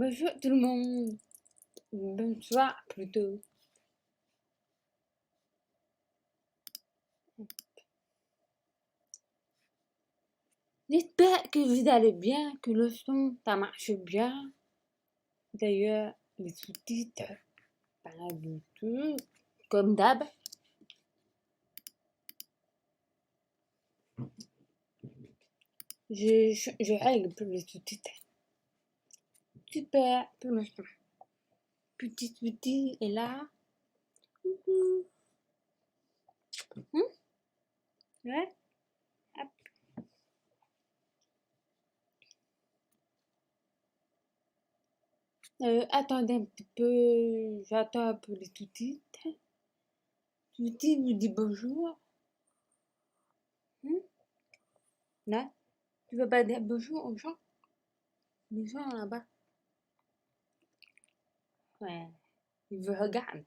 Bonjour tout le monde. Bonsoir plutôt. J'espère que vous allez bien, que le son, ça marche bien. D'ailleurs, les sous-titres, pas du tout, comme d'hab. Je règle pour les sous-titres. Super, pour le son. Petit sous-titre est là. Coucou. Ouais, hop. Attendez un petit peu, j'attends un peu les sous-titres. Sous-titres vous dit bonjour. Là, tu veux pas dire bonjour aux gens? Les gens là-bas. Ouais, ils vous regardent.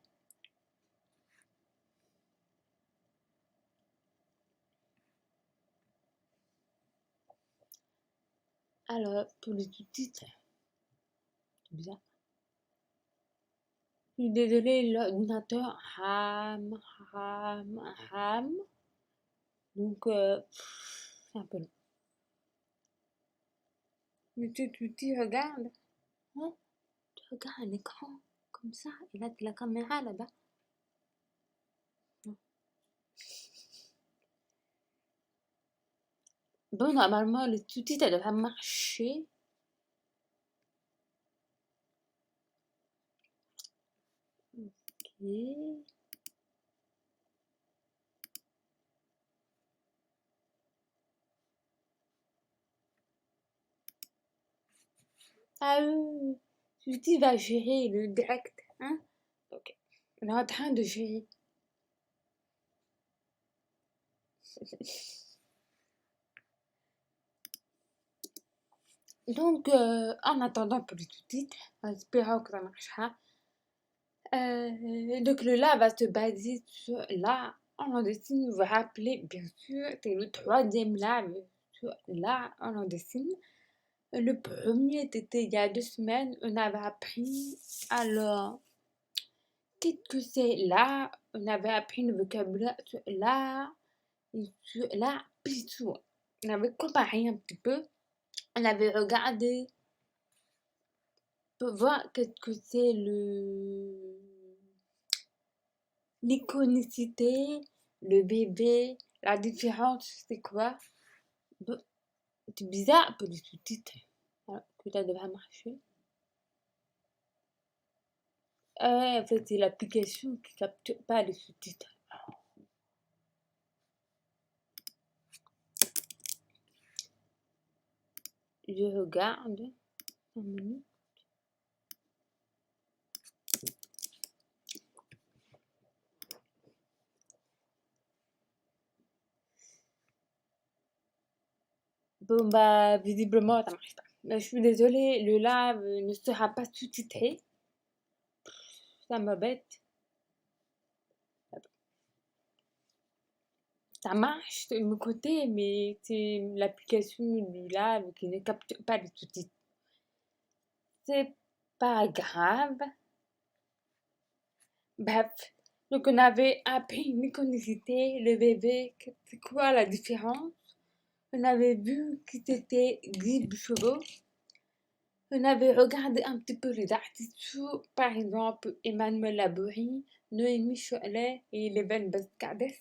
Alors, pour les sous-titres, c'est bizarre. Je suis désolée, l'ordinateur RAM. Donc, c'est un peu long. Mais tu regardes. Hein? Tu regardes un écran comme ça. Et là, tu as la caméra là-bas. Bon, normalement, le sous-titre devrait marcher. Ok. Ah oui, sous-titre va gérer le direct. Hein? Ok. On est en train de gérer. Donc, en attendant pour les sous-titres, en espérant que ça marchera, donc le là va se baser sur là, en langue vous vous rappelez, bien sûr, c'est le troisième là, sur là, en langue. Le premier était il y a 2 semaines, on avait appris, alors, qu'est-ce que c'est là? On avait appris le vocabulaire sur là, et sur là, puis sur. On avait comparé un petit peu, on avait regardé pour voir qu'est-ce que c'est l'iconicité, le bébé, la différence, c'est quoi? Bon, c'est bizarre pour les sous-titres. Voilà, que ça devrait marcher. En fait, c'est l'application qui capte pas les sous-titres. Je regarde. 5 minutes. Bon, bah, visiblement, ça marche pas. Mais je suis désolée, le live ne sera pas sous-titré. Ça m'embête. Ça marche de mon côté, mais c'est l'application du live qui ne capte pas les sous-titres. C'est pas grave. Bref, donc on avait appris l'iconicité, le bébé, c'est quoi la différence? On avait vu que c'était Guy Chevaux. On avait regardé un petit peu les artistes, par exemple Emmanuel Laborie, Noémie Cholet et Leven Bascades.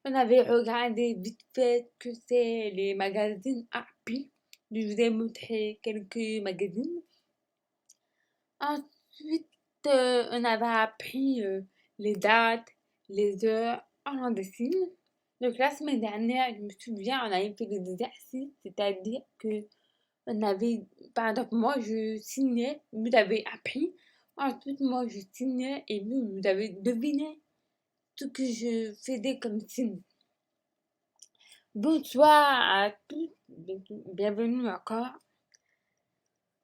On avait regardé vite fait que c'est les magazines Happy. Je vous ai montré quelques magazines. Ensuite, on avait appris les dates, les heures en langue des signes. Donc la semaine dernière, je me souviens, on avait fait des exercices, c'est-à-dire que on avait, par exemple, moi je signais, vous avez appris. Ensuite, moi je signais et vous avez deviné ce que je faisais comme signe. Bonsoir à tous, bienvenue encore.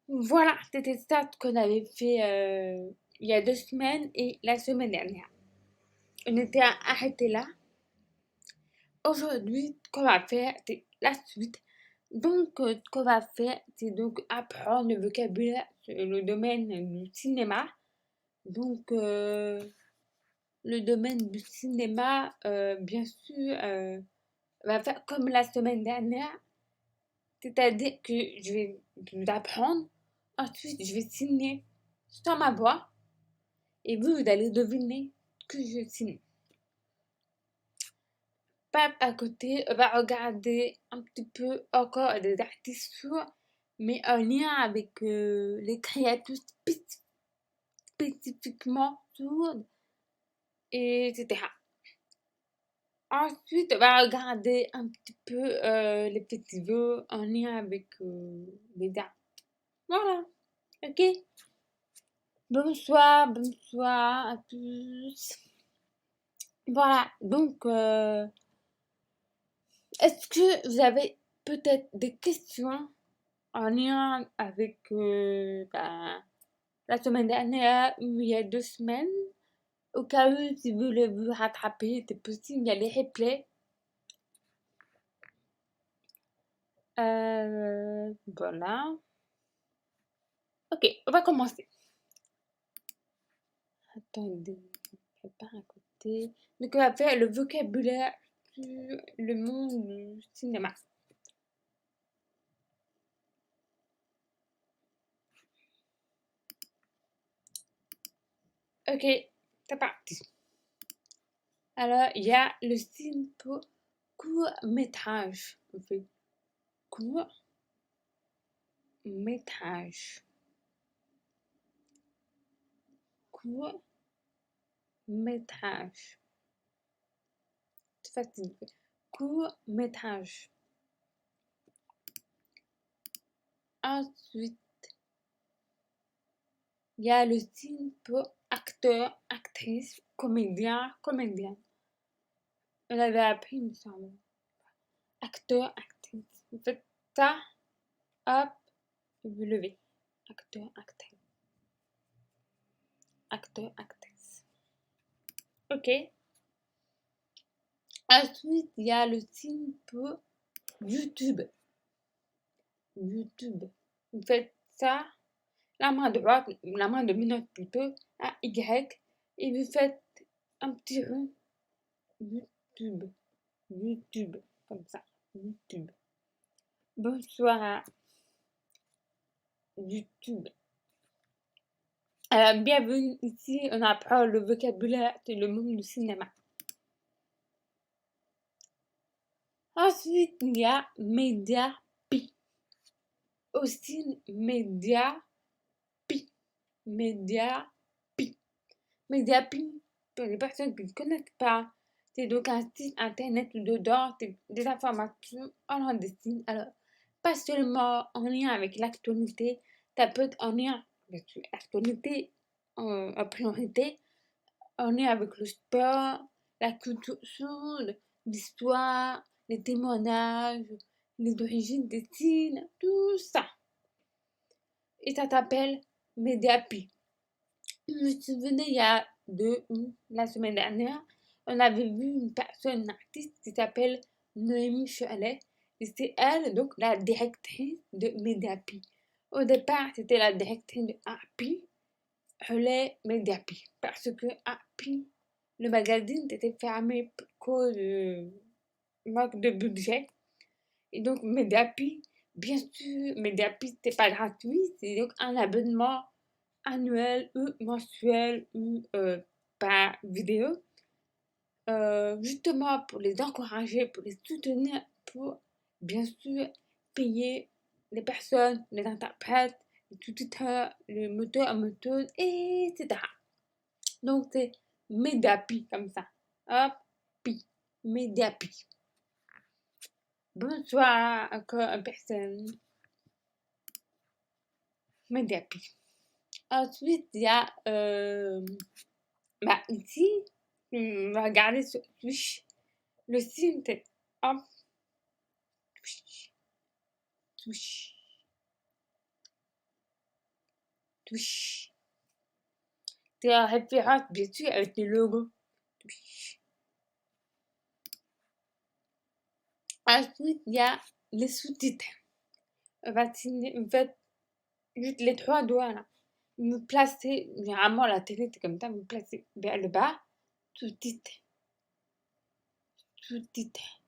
Voilà, c'était ça qu'on avait fait il y a 2 semaines et la semaine dernière. On était arrêté là. Aujourd'hui, ce qu'on va faire, c'est la suite. Donc, ce qu'on va faire, c'est donc apprendre le vocabulaire sur le domaine du cinéma. Donc, le domaine du cinéma, bien sûr, on va faire comme la semaine dernière, c'est-à-dire que je vais vous apprendre, ensuite je vais signer sans ma voix, et vous allez deviner que je signe. Pas à côté, on va regarder un petit peu encore des artistes sourds, mais en lien avec les créatures spécifiquement sourdes, etc. Ensuite, on va regarder un petit peu les festivals en lien avec les arts. Voilà, ok? Bonsoir à tous. Voilà, donc, est-ce que vous avez peut-être des questions en lien avec la semaine dernière ou il y a 2 semaines? Au cas où, si vous voulez vous rattraper, c'est possible, il y a les replays. Voilà. Ok, on va commencer. Attendez, je ne pas à côté. Donc, on va faire le vocabulaire sur le monde du cinéma. Ok, c'est parti. Alors, il y a le signe pour court-métrage. On fait court-métrage. Court-métrage. C'est facile. Court-métrage. Ensuite, il y a le signe pour acteur, actrice, comédien, comédienne. On l'avait appris, il me semble. Acteur, actrice. Vous faites ça, hop, et vous levez. Acteur, actrice. Acteur, actrice. Ok. Ensuite, il y a le signe pour YouTube. YouTube. Vous faites ça, la main droite, la main dominante plutôt, à Y, et vous faites un petit rond. YouTube. YouTube. Comme ça. YouTube. Bonsoir. YouTube. Alors, bienvenue ici, on apprend le vocabulaire de le monde du cinéma. Ensuite, il y a Mediapi. Aussi, Mediapi. Mediapi. Mediapi, pour les personnes qui ne connaissent pas, c'est donc un site internet où dedans, des informations en langue des signes. Alors, pas seulement en lien avec l'actualité, ça peut être en lien avec l'actualité en priorité, en lien avec le sport, la culture sourde, l'histoire, les témoignages, les origines des signes, tout ça. Et ça s'appelle Mediapi. Je me souvenais, il y a la semaine dernière, on avait vu une personne, une artiste qui s'appelle Noémie Chalet. Et c'est elle, donc, la directrice de Mediapi. Au départ, c'était la directrice de Happy, Relais Mediapi. Parce que Happy, le magazine, était fermé pour cause de manque de budget. Et donc, Mediapi, bien sûr, Mediapi, c'était pas gratuit. C'est donc un abonnement annuel ou mensuel ou par vidéo, justement pour les encourager, pour les soutenir, pour bien sûr payer les personnes, les interprètes, les tuteurs, les moteurs à moteur, etc. Donc c'est Mediapi comme ça. Hop, pi. Mediapi. Bonsoir encore une personne. Mediapi. Ensuite, il y a ici, on va regarder sur Twitch. Le signe, c'est hop, Twitch, Twitch, Twitch. C'est en référence, bien sûr, avec le logo. Twitch. Ensuite, il y a les sous-titres. en fait, juste les trois doigts là. Me placer, généralement la télé c'est comme ça, me placer vers le bas, sous-titre, sous-titre,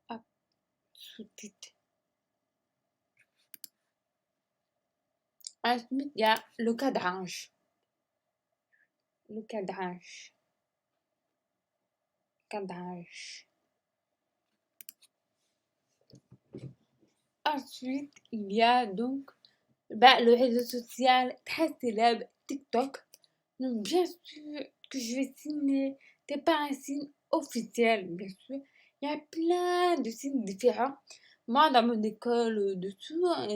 hop, sous-titre. Ensuite, il y a le cadrage. Le cadrage. Cadrage. Ensuite, il y a donc le réseau social très célèbre TikTok. Donc, bien sûr que je vais signer. C'est pas un signe officiel, bien sûr. Il y a plein de signes différents. Moi, dans mon école de sourds,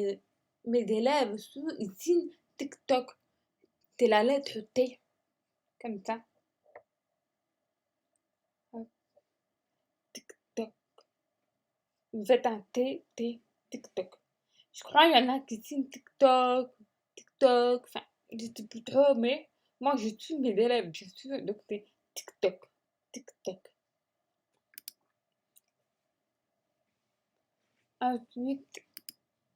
mes élèves sourds, ils signent TikTok. C'est la lettre T, comme ça. Hop, TikTok. Vous faites un T, T, TikTok. Je crois qu'il y en a qui signent TikTok, TikTok, enfin, je sais plus trop, mais moi, je suis mes élèves, bien sûr, donc c'est TikTok, TikTok. Ensuite,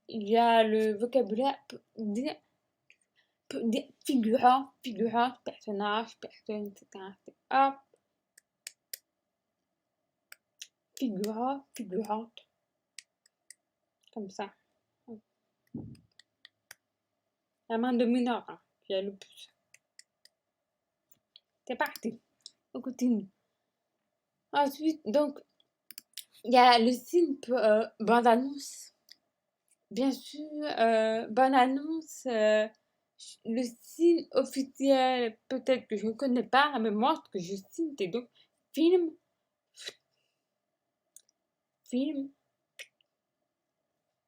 il y a le vocabulaire pour dire figurant, figurant, personnage, personne, etc. Hop, figurant, figurante, comme ça. La main dominante, hein, il y a le plus. C'est parti, on continue. Ensuite, donc, il y a le signe pour bande-annonce. Bien sûr, bande-annonce, le signe officiel, peut-être que je ne connais pas, mais moi, ce que je signe, c'est donc film, film,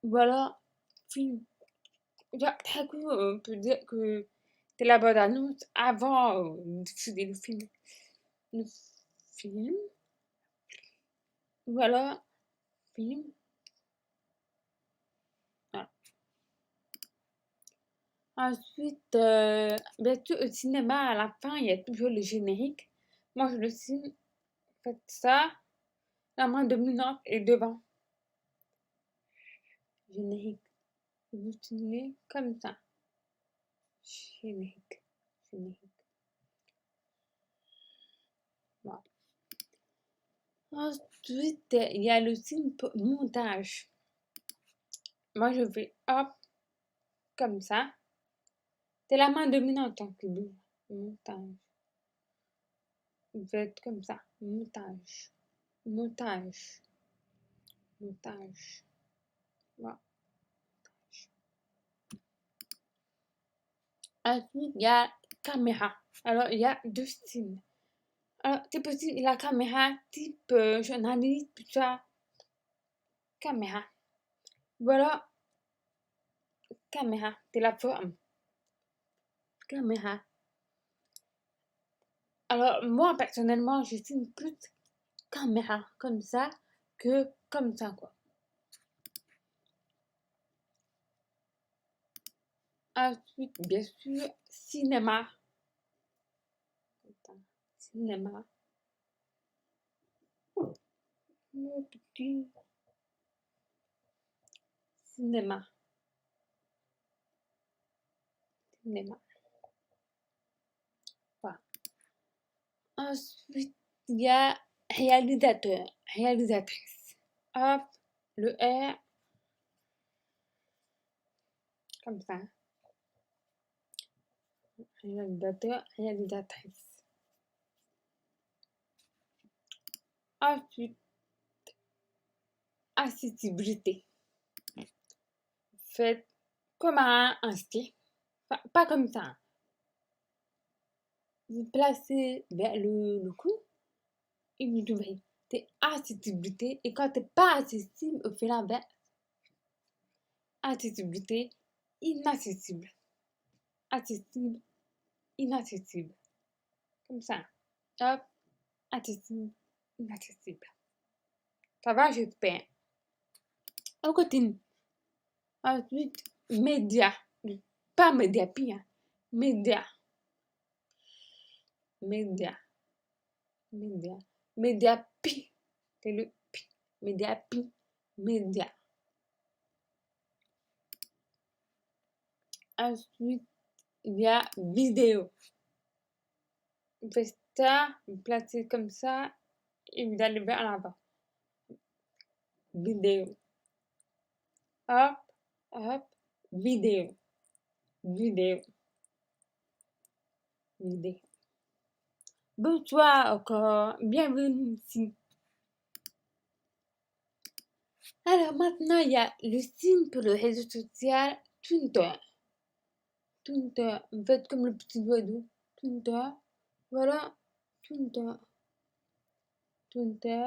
voilà, film. Très coup, on peut dire que c'est la bande-annonce avant de diffuser le film. Le film, voilà, film. Voilà. Ensuite, bien sûr, au cinéma, à la fin, il y a toujours le générique. Moi, je le signe, faites ça, la main dominante est devant. Générique. Vous signez comme ça. Générique. Générique. Voilà. Ensuite, il y a le signe pour montage. Moi, je fais hop, comme ça. C'est la main dominante qui bouge. Montage. Vous faites comme ça. Montage. Montage. Montage. Voilà. Ensuite, il y a caméra. Alors, il y a deux styles. Alors, c'est possible, la caméra type journaliste, tout ça. Caméra. Voilà, caméra, c'est la forme. Caméra. Alors, moi, personnellement, je signe plus caméra comme ça que comme ça, quoi. Ensuite, bien sûr, cinéma. Attends, cinéma. Mon petit cinéma. Cinéma. Voilà. Ensuite, il y a réalisateur, réalisatrice. Hop, le R, comme ça. Réalisateur, réalisatrice. Ensuite, accessibilité. Faites comme un ski. Enfin, pas comme ça. Vous placez vers le cou et vous ouvrez. C'est accessibilité. Et quand t'es pas accessible, on fait l'inverse. Accessibilité, inaccessible. Accessible, inaccessible. Comme ça. Hop, accessible, inaccessible. Ça va, j'espère. On continue. Ensuite, média. Pas média pire. Média. Média. Média. Média pi. C'est le pi. Média pi. Média. Ensuite, il y a vidéo. Vous faites ça, vous placez comme ça et vous allez vers l'avant. Vidéo. Hop, hop, vidéo. Vidéo. Vidéo. Bonsoir encore, bienvenue ici. Alors maintenant, il y a le signe pour le réseau social Twitter. Twitter, vous faites comme le petit oiseau. Twitter, voilà, Twitter. Twitter,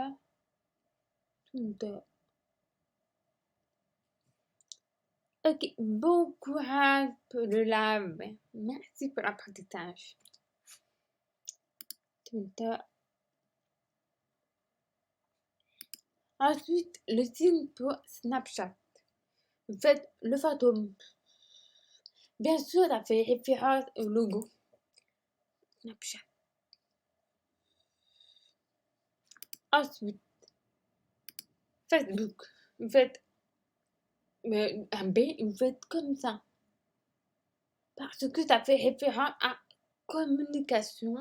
Twitter. Ok, bon courage pour le live. Merci pour l'apprentissage. Twitter. Ensuite, le signe pour Snapchat. Vous faites le fantôme. Bien sûr, ça fait référence au logo. Snapchat. Ensuite, Facebook. Vous faites un B, vous faites comme ça. Parce que ça fait référence à communication,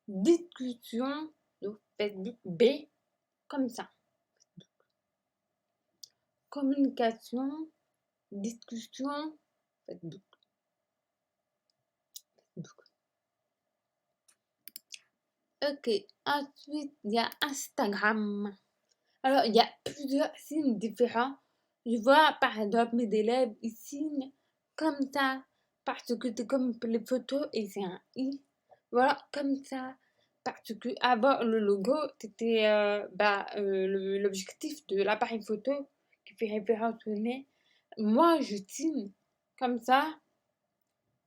discussion. Donc, Facebook B, comme ça. Communication, discussion, Facebook. Facebook. Ok, ensuite, il y a Instagram. Alors, il y a plusieurs signes différents. Je vois, par exemple, mes élèves, ils signent comme ça, parce que c'est comme pour les photos et c'est un I. Voilà, comme ça. Parce que avant le logo, c'était l'objectif de l'appareil photo qui fait référence au nez. Moi, je signe comme ça,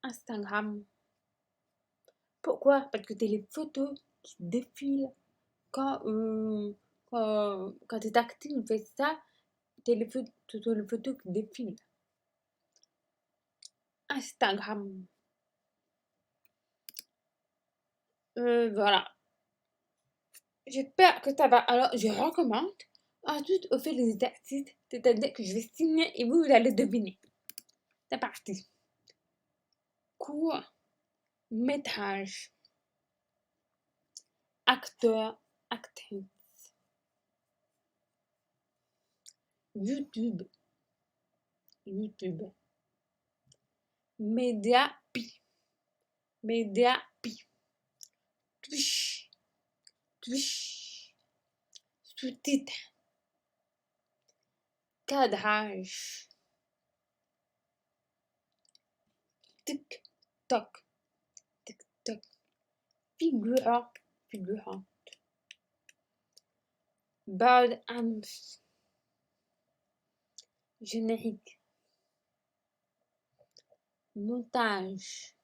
Instagram. Pourquoi? Parce que c'est les photos qui défilent quand, quand tu es actif, tu fais ça, c'est les photos qui défilent. Instagram. Voilà. J'espère que ça va. Alors, je recommande. Ensuite, on fait les exercices, c'est-à-dire que je vais signer et vous allez deviner. C'est parti. Court, métrage, acteur, actrice, YouTube, YouTube, média, Twitch, sous-titres, cadrage, TikTok, figurant, bande annonce, générique, montage,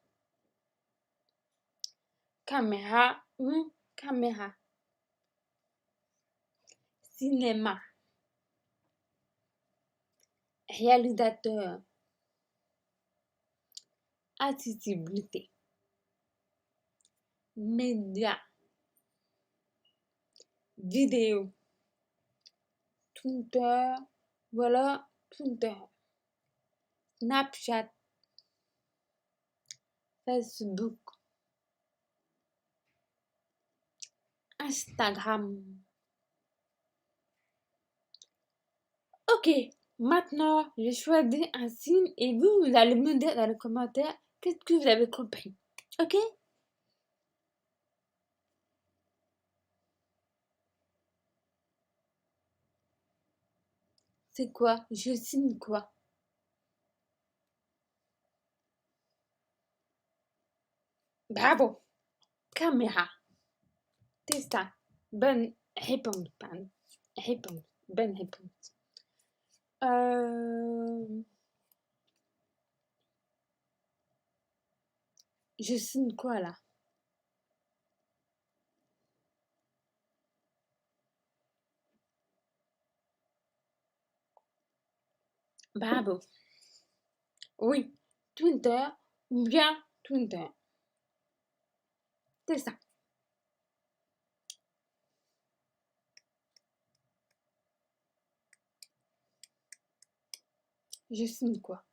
caméra ou caméra, cinéma, réalisateur, accessibilité, média, vidéo, Twitter, voilà, Twitter, Snapchat, Facebook, Instagram. Ok, maintenant, j'ai choisi un signe et vous allez me dire dans les commentaires qu'est-ce que vous avez compris. Ok? C'est quoi? Je signe quoi? Bravo! Caméra. C'est ça. Bonne réponse, pardon. Réponse. Bonne réponse. Je signe quoi là? Bravo. Oui. Twitter ou bien Twitter. C'est ça. Je signe quoi?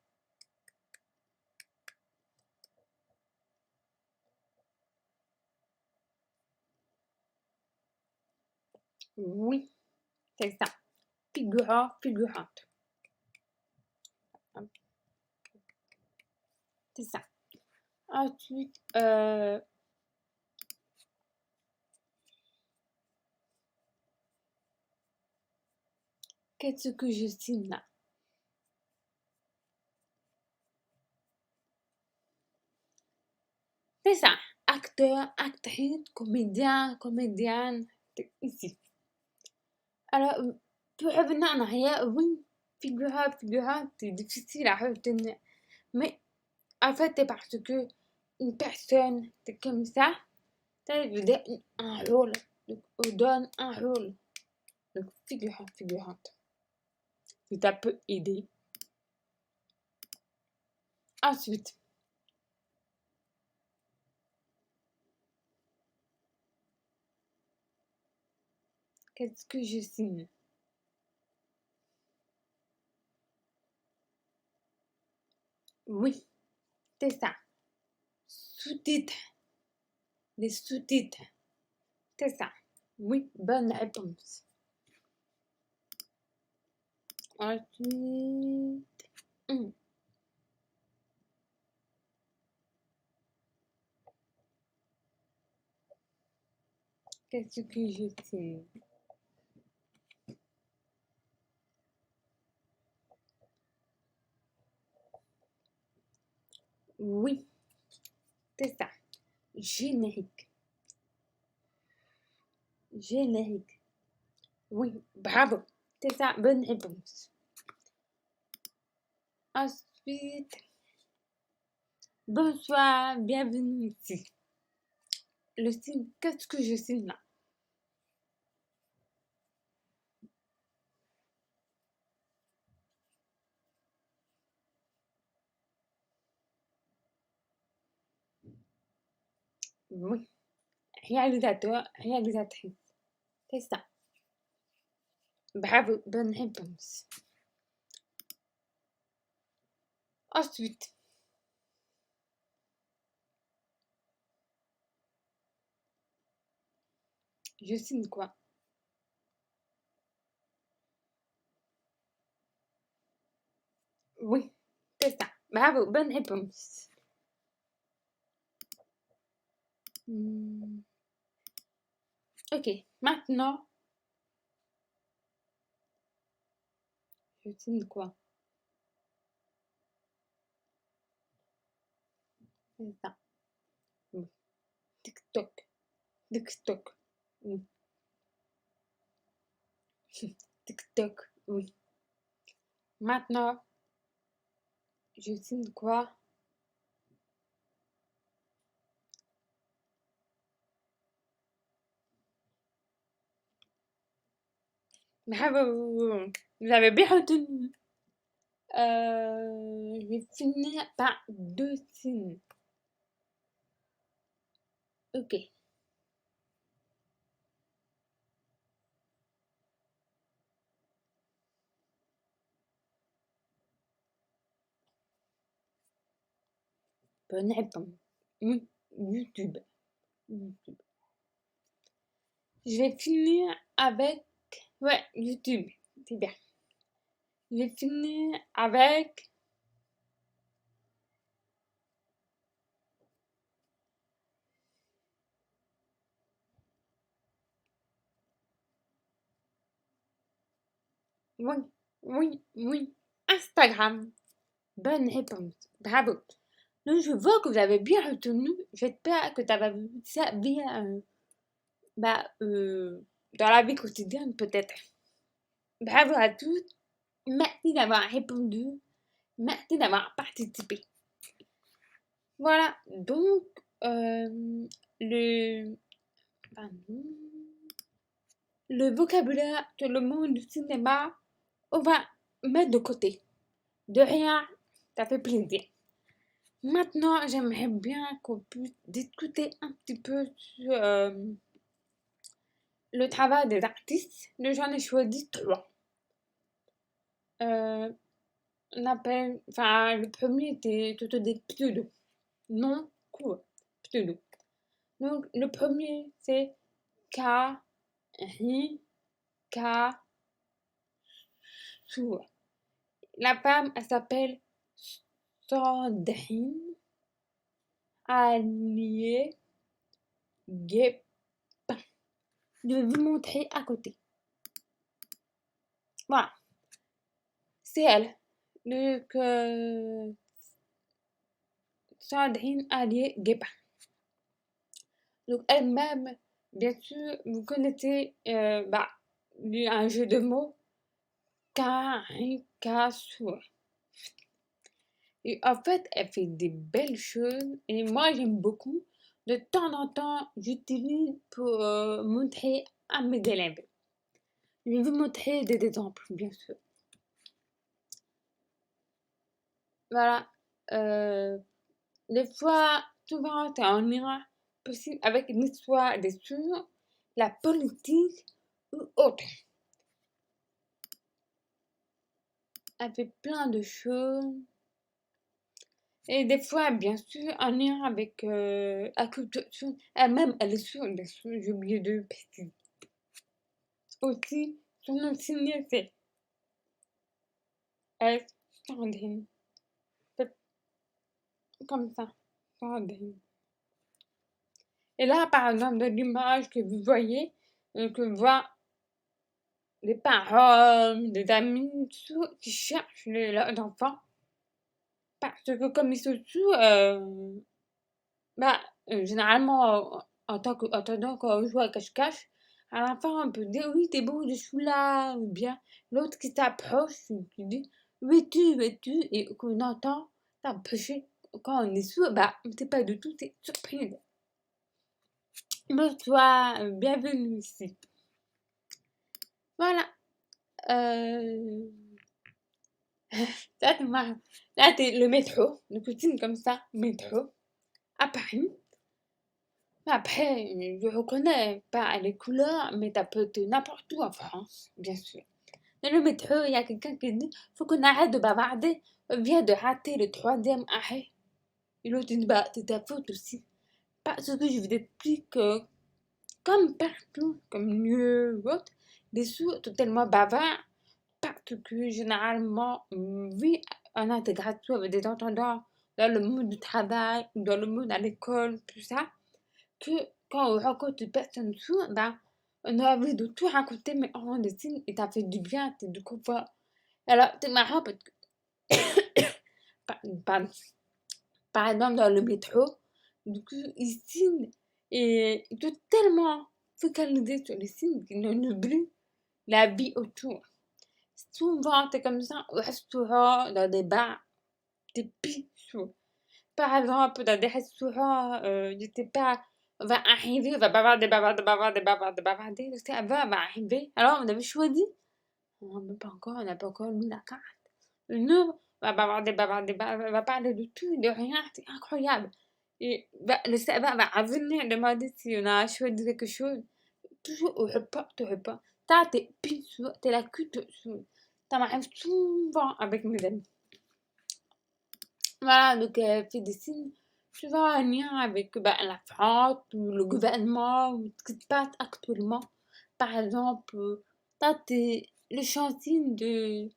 Oui, c'est ça. Figurant, figurante. C'est ça. Ensuite, qu'est-ce que je signe là? C'est ça. Acteur, actrice, comédien, comédienne. C'est ici. Alors, pour revenir en arrière, oui, figurant, figurante, c'est difficile à retenir. Mais en fait, c'est parce que une personne, c'est comme ça veut dire un rôle. Donc, on donne un rôle. Donc, figurant, figurante. Si ça peut aider. Ensuite, qu'est-ce que je signe? Oui, c'est ça. Sous-titres. Les sous-titres. C'est ça. Oui, bonne réponse. Ensuite, qu'est-ce que je signe? Oui, c'est ça. Générique. Générique. Oui, bravo. C'est ça, bonne réponse. Ensuite, bonsoir, bienvenue ici. Le signe, qu'est-ce que je signe là? Oui, réalisateur, réalisatrice. C'est ça. Bravo, bonne réponse. Ensuite, je signe quoi? Oui, c'est ça. Bravo, bonne réponse. Ok, maintenant, je signe quoi? C'est ça. Oui. TikTok. TikTok. Oui. TikTok. Oui. Maintenant, je signe quoi? Bravo! Vous avez bien retenu. Je vais finir par deux signes. Ok. Bonne réponse. Oui. YouTube. YouTube. Je vais finir avec... Ouais, YouTube. C'est bien. Je vais finir avec... Oui, oui, oui. Instagram. Bonne réponse. Bravo. Donc, je vois que vous avez bien retenu. J'espère que tu as vu ça bien dans la vie quotidienne, peut-être. Bravo à tous. Merci d'avoir répondu. Merci d'avoir participé. Voilà. Donc, le, pardon, le vocabulaire de le monde du cinéma, on va mettre de côté. De rien, ça fait plaisir. Maintenant, j'aimerais bien qu'on puisse discuter un petit peu sur le travail des artistes. J'en ai choisi trois. On appelle, enfin, le premier était des pseudos. Non, quoi, pseudo. Donc, le premier, c'est K-R-I-S-T. Kassour. La femme, elle s'appelle Sandrine Allier Guépin. Je vais vous montrer à côté. Voilà, c'est elle. Donc, Sandrine Allier Guépin. Donc, elle-même, bien sûr, vous connaissez un jeu de mots, Caricature. Et en fait, elle fait des belles choses et moi, j'aime beaucoup. De temps en temps, j'utilise pour montrer à mes élèves. Je vais vous montrer des exemples, bien sûr. Voilà. Des fois, souvent, c'est en lien possible avec une histoire des choses, la politique ou autre. Elle fait plein de choses. Et des fois, bien sûr, en lien avec la culture. Elle-même, elle est sur des choses, j'ai oublié de préciser. Aussi, son nom signé, c'est S. Sandrine. Comme ça, Sandrine. Et là, par exemple, dans l'image que vous voyez, que voient les parents, des amis, tout, qui cherchent leurs enfants. Parce que comme ils sont tous, généralement, en tant qu'attendant, quand on joue à cache-cache, à la fin, on peut dire oui, t'es beau, je suis là, ou bien l'autre qui t'approche, qui dit où es-tu, et qu'on entend t'approcher. Quand on est sourd, c'est pas du tout, c'est surprise. Bonsoir, bienvenue ici. Voilà. Ça, c'est marrant. Là, c'est le métro, une cuisine comme ça, métro, à Paris. Après, je reconnais pas les couleurs, mais ça peut être n'importe où en France, bien sûr. Dans le métro, il y a quelqu'un qui dit faut qu'on arrête de bavarder, on vient de rater le 3e arrêt. Et l'autre dit c'est ta faute aussi. Parce que je vous explique que, comme partout, comme lieu ou autre, les sourds sont tellement bavards, parce que généralement, oui, en intégration avec des entendants dans le monde du travail, dans le monde à l'école, tout ça, que quand on rencontre une personne sourde, on a envie de tout raconter, mais on rend des signes et ça fait du bien, c'est du confort. Alors, c'est marrant parce que, pardon, par exemple, dans le métro, du coup, ils signent et ils sont tellement focalisés sur les signes qu'ils n'en oublient la vie autour. Souvent, c'est comme ça au restaurant, dans des bars, des pichous. Par exemple, dans des restaurants, je sais pas, on va arriver, on va bavarder, le serveur va arriver. Alors, on avait choisi. Non, même pas encore, on n'a pas encore lu la carte. Nous, on va on va parler de tout, de rien, c'est incroyable. Et le serveur va revenir demander si on a choisi quelque chose. Toujours au repas. Ça, t'es pichou, t'es la culture. Ça m'arrive souvent avec mes amis. Voilà, donc elle fait des signes souvent en lien avec la France ou le gouvernement ou ce qui se passe actuellement. Par exemple, ça c'est le chantier de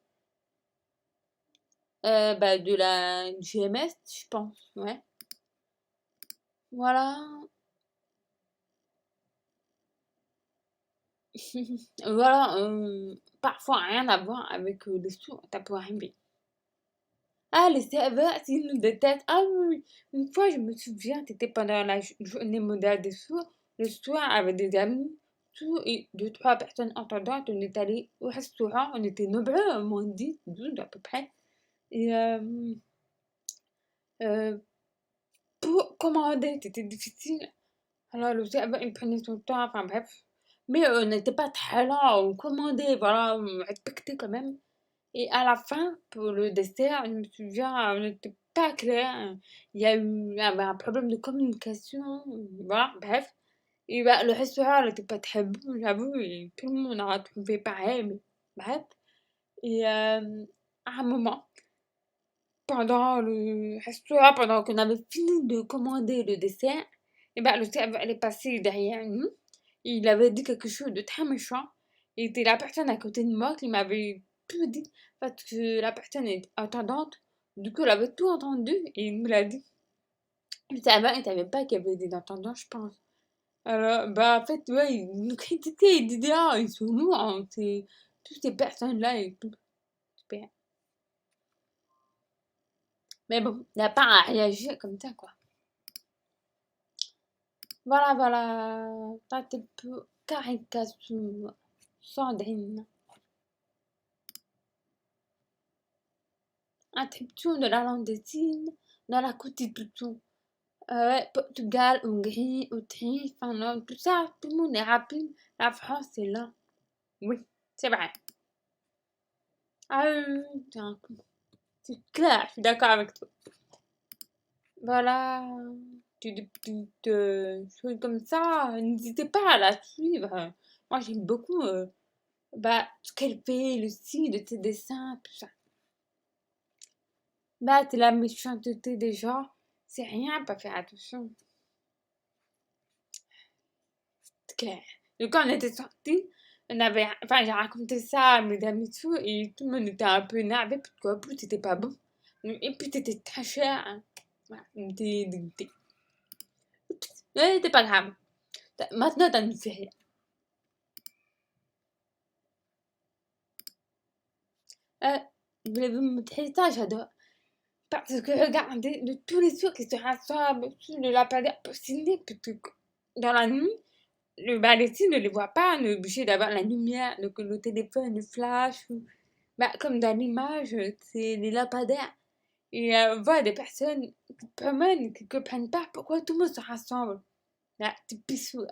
la GMS, je pense, ouais. Voilà. Voilà, parfois rien à voir avec les sourds, ça peut arriver. Ah, les serveurs, s'ils nous détestent. Ah oui, une fois, je me souviens, c'était pendant la journée mondiale des sourds. Le soir, avec des amis, tout et 2, 3 personnes entendantes, on est allé au restaurant. On était nombreux, au moins 10, 12 à peu près. Et pour commander, c'était difficile. Alors, le serveur, il prenait son temps, enfin bref. Mais on n'était pas très lent, on commandait, voilà, on respectait quand même. Et à la fin, pour le dessert, je me souviens, on n'était pas clair. Il y a eu un problème de communication. Voilà, bref. Et le restaurant n'était pas très bon, j'avoue. Et tout le monde a trouvé pareil, mais bref. Et à un moment, pendant le restaurant, pendant qu'on avait fini de commander le dessert, et le serveur est passé derrière nous. Il avait dit quelque chose de très méchant. Et c'était la personne à côté de moi qui m'avait tout dit, parce que la personne est entendante. Du coup, elle avait tout entendu et il me l'a dit. Mais avant, il savait pas qu'il y avait des entendants, je pense. Alors, bah, en fait, ouais, il nous critiquait, il disait, ah, ils sont nous, hein, c'est toutes ces personnes-là et tout. Super. Mais bon, il n'a pas à réagir comme ça, quoi. Voilà, voilà. Ça, c'est peu caricature. Sandrine. Attribution de la langue des signes dans la Constitution. Ouais, Portugal, Hongrie, Autriche, Finlande, tout ça, tout le monde est rapide. La France, c'est lent. Oui, c'est vrai. Ah oui, c'est clair, je suis d'accord avec toi. Voilà, des petites choses comme ça. N'hésitez pas à la suivre. Moi, j'aime beaucoup bah, ce qu'elle fait, le style de ses dessins, tout ça. Bah, c'est la méchanceté des gens. C'est rien, pas faire attention. C'est clair. Donc, quand on était sortis, enfin, j'ai raconté ça à mes amis et tout, et tout le monde était un peu énervé, parce qu'en plus, c'était pas bon. Et puis, c'était très cher. Hein. Voilà, on était dégoûtés. Mais c'était pas grave. Maintenant, ça nous fait rire. Je voulais vous montrer ça, j'adore. Parce que regardez, de tous les soirs qui se rassemblent sur le lampadaire pour signer, parce que dans la nuit, bah, les signes ne les voit pas, on est obligé d'avoir la lumière, donc le téléphone le flash, ou, bah, comme dans l'image, c'est les lampadaires. Et on voit des personnes qui se promènent, qui ne comprennent pas pourquoi tout le monde se rassemble. Là, c'est pissou.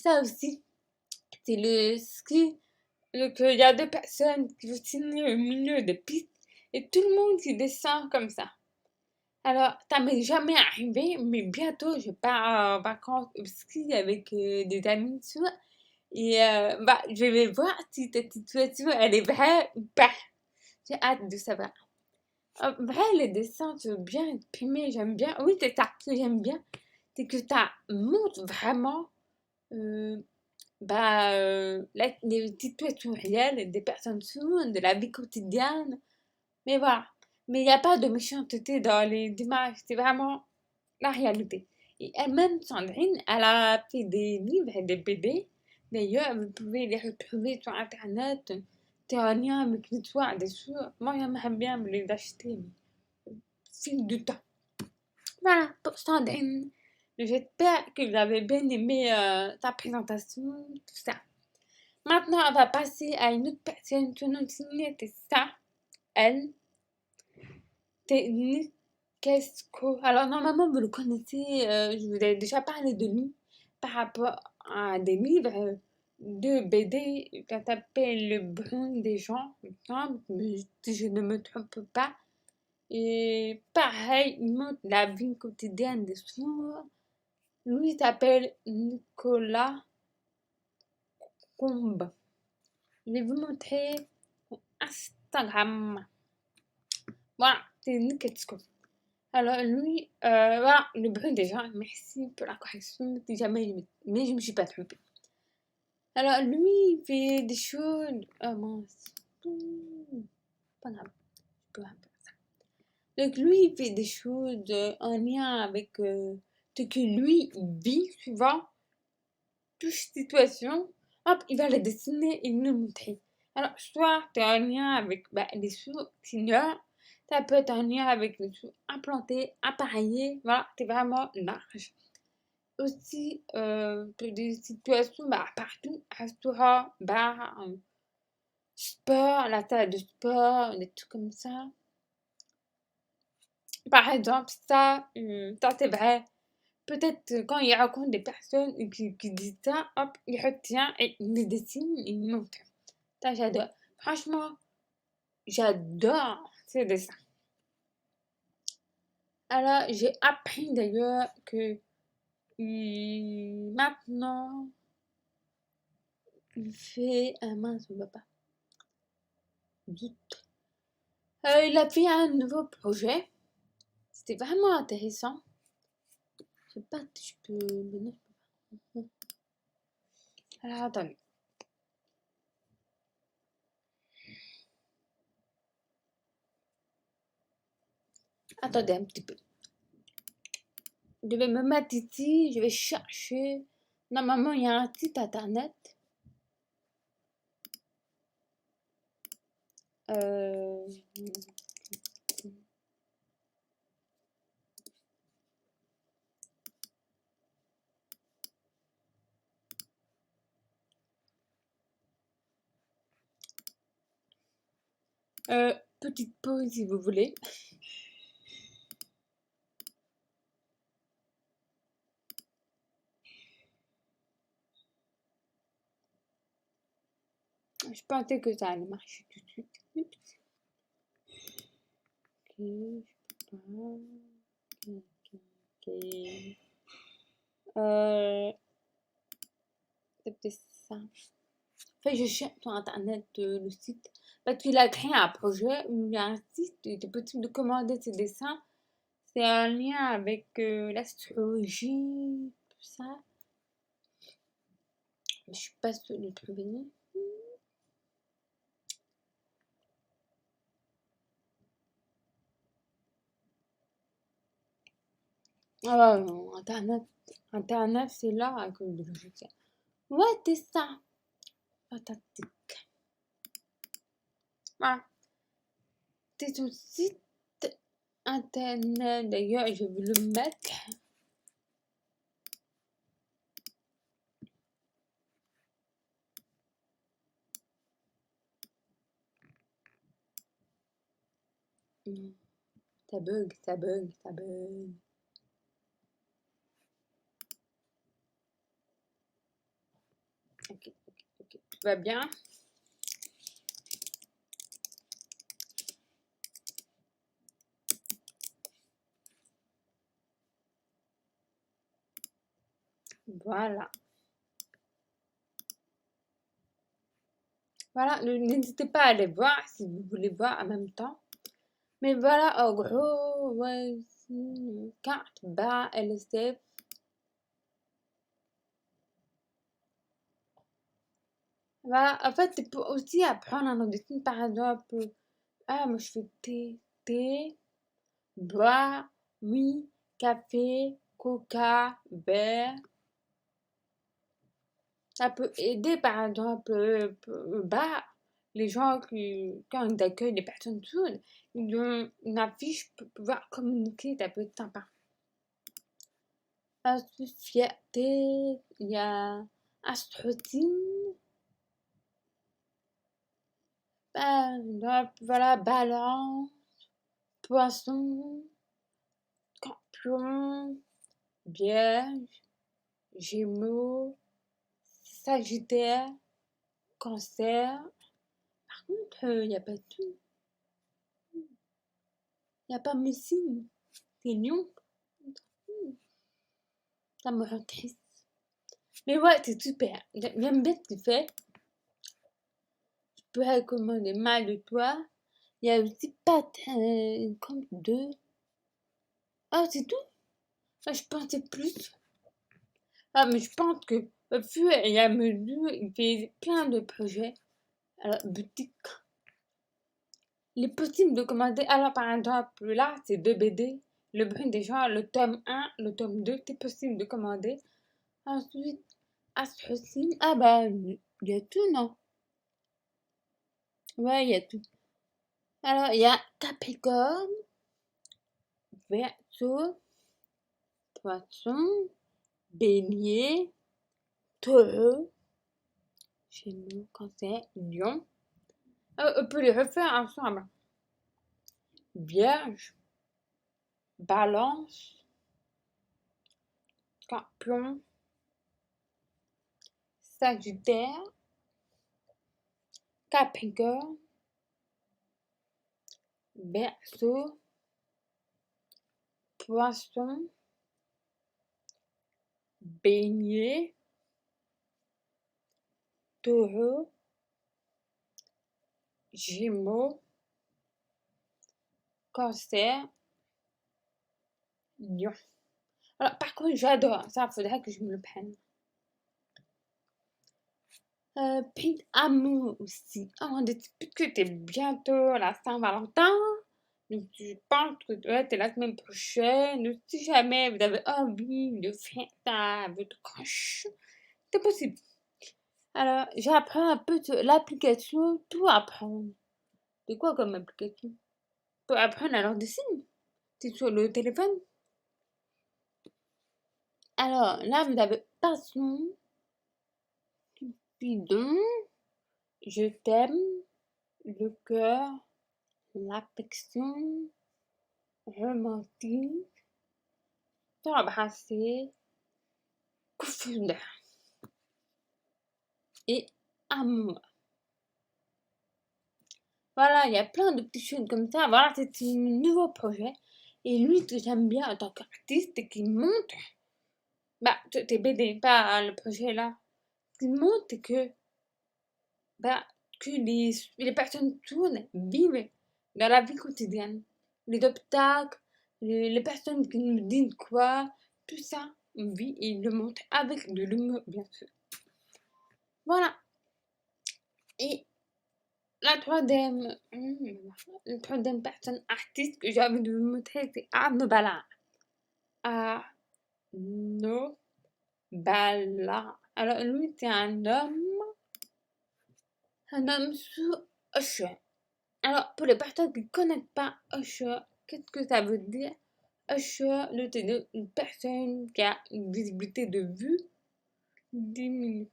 Ça aussi, c'est le ski. Donc, il y a deux personnes qui vont signer au milieu des pistes et tout le monde qui descend comme ça. Alors, ça m'est jamais arrivé, mais bientôt je pars en vacances au ski avec des amis, tu vois. Et bah, je vais voir si cette situation, elle est vraie ou pas. J'ai hâte de savoir. En vrai, les dessins, tu veux bien être primé, j'aime bien. Oui, c'est ça que j'aime bien. C'est que ça montre vraiment euh, bah, les situations réelles des personnes sourdes, de la vie quotidienne. Mais voilà. Mais il n'y a pas de méchanceté dans les images. C'est vraiment la réalité. Et elle-même, Sandrine, elle a fait des livres et des BD. D'ailleurs, vous pouvez les retrouver sur Internet. C'est en lien avec l'histoire des choses. Moi, j'aimerais bien me les acheter. Mais fil du temps. Voilà, pour Sandrine. J'espère que vous avez bien aimé ta présentation, tout ça. Maintenant, on va passer à une autre personne. Son nom de signe était ça. Elle. C'est Nick Kesco. Alors, normalement, vous le connaissez. Je vous ai déjà parlé de lui par rapport à des livres de BD qui s'appelle Le Bruit des gens, il me semble, mais si je ne me trompe pas. Et pareil, il montre la vie quotidienne des sourds. Lui, il s'appelle Nicolas Combe. Je vais vous montrer son Instagram. Voilà, c'est Niketsko. Alors lui, voilà, le bruit des gens, merci pour la correction, si jamais, mais je me suis pas trompée. Alors lui, il fait des choses, ah mince, pas grave, je peux rappeler ça. Donc lui, il fait des choses en lien avec ce que lui, il vit, tu vois. Toute situation, hop, il va la dessiner et nous montrer. Alors, soit tu as un lien avec bah, les sous-signeurs, ça peut être un lien avec les sous implantés, appareillés, voilà, c'est vraiment large. Aussi, pour des situations bah, partout, restaurant, bar, sport, la salle de sport, des trucs comme ça. Par exemple, ça c'est vrai. Peut-être quand il rencontre des personnes qui disent ça, hop, il retient et il les dessine et il montre. Ça, j'adore. Franchement, j'adore ces dessins. Alors, j'ai appris d'ailleurs que maintenant, il fait un mince, on va pas. Vite. Il a fait un nouveau projet. C'était vraiment intéressant. Je sais pas si je peux. Alors, attendez. Attendez un petit peu. Je vais me mettre ici, je vais chercher. Normalement, il y a un site internet. Petite pause si vous voulez. Je pensais que ça allait marcher tout de suite. Oups. Ok, je peux pas. Ok. C'est peut-être ça. Fait, je cherche sur internet le site. Parce qu'il a créé un projet où il y a un site, il est possible de commander ses dessins. C'est un lien avec l'astrologie, tout ça. Je suis pas sûre de trouver. Ah non, Internet, c'est là à cause de logiciel. Ouais, c'est ça. Fantastique. Voilà. C'est son site internet. D'ailleurs, je vais le mettre. Non, ça bug, ça bug, ça bug. Ok, tout va bien. Voilà. Voilà, n'hésitez pas à aller voir si vous voulez voir en même temps. Mais voilà, en gros, voici carte bas LSF. Voilà, en fait, c'est pour aussi apprendre un autre dessin. Par exemple, moi je fais thé, bois, oui, café, coca, verre. Ça peut aider, par exemple, les gens quand ils accueillent des personnes sourdes, ils ont une affiche pour pouvoir communiquer, ça peut être sympa. Ensuite, fierté, il y a astrotine, voilà, balance, poisson, scorpion, vierge, gémeaux, sagittaire, cancer. Par contre, il n'y a pas tout. Il n'y a pas médecine. C'est lion. Ça me rend triste. Mais ouais, c'est super. J'aime bien ce qu'il fait. Je peux recommander mal de toi. Il y a aussi patin comme 2. Ah, c'est tout? Ah, je pensais plus. Ah, mais je pense que au fur et à mesure, il fait plein de projets. Alors, boutique. Il est possible de commander. Alors, par exemple, là, c'est 2 BD. Le Bruit des gens, le tome 1, le tome 2, c'est possible de commander. Ensuite, Astrocine. Ah, bah, il y a tout, non? Ouais, il y a tout. Alors, il y a Capricorne, Verseau, Poisson, Bélier, Taureau, Gémeaux, Cancer, Lion. On peut les refaire ensemble. Vierge, Balance, Scorpion, Sagittaire, Capricorne, Verseau, Poisson, Bélier, Taureau, Gémeaux, Cancer, Lion. Alors, par contre, j'adore ça, faudrait que je me le prenne. Puis amour aussi. Oh, on dispute que t'es bientôt la Saint-Valentin. Donc, je pense que ouais, t'es la semaine prochaine. Donc, si jamais vous avez envie de faire ça à votre crush, c'est possible. Alors, j'apprends un peu sur l'application Tout apprendre. C'est quoi comme application? Pour apprendre à leur signes. C'est sur le téléphone. Alors, là, vous avez passion, Cupidon, je t'aime, le cœur, l'affection, romantique, t'embrasser, coup de foudre et amour. Voilà, il y a plein de petites choses comme ça. Voilà, c'est un nouveau projet. Et lui, ce que j'aime bien en tant qu'artiste, c'est qu'il montre, bah, tes BD, pas le projet là, qu'il montre que, bah, que les personnes tournent, vivent dans la vie quotidienne. Les obstacles, les personnes qui nous disent quoi, tout ça, on vit et il le montre avec de l'humour, bien sûr. Voilà. Et la troisième personne artiste que j'ai envie de vous montrer, c'est Arnaud Ballard. Arnaud Ballard. Alors, lui, c'est un homme sous Usher. Alors, pour les personnes qui ne connaissent pas Usher, qu'est-ce que ça veut dire? Usher, c'est une personne qui a une visibilité de vue diminuée.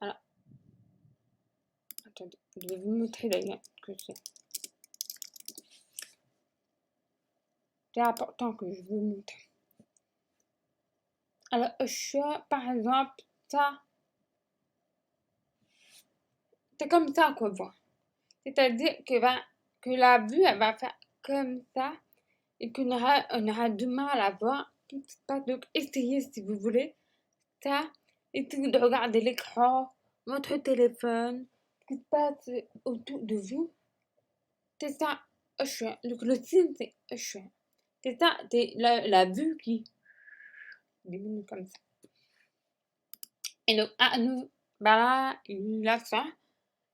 Alors, attendez, je vais vous montrer d'ailleurs ce que c'est. C'est important que je vous montre. Alors, Usher, par exemple, ça, c'est comme ça qu'on voit. C'est-à-dire que la vue, elle va faire comme ça et on aura du mal à voir tout ce qui se passe. Donc, essayez si vous voulez ça. Essayez de regarder l'écran, votre téléphone, ce qui se passe autour de vous. C'est ça, Usher. Donc, le signe, c'est Usher. C'est ça, c'est la vue qui diminue comme ça. Et donc, nous, bah là, il a ça.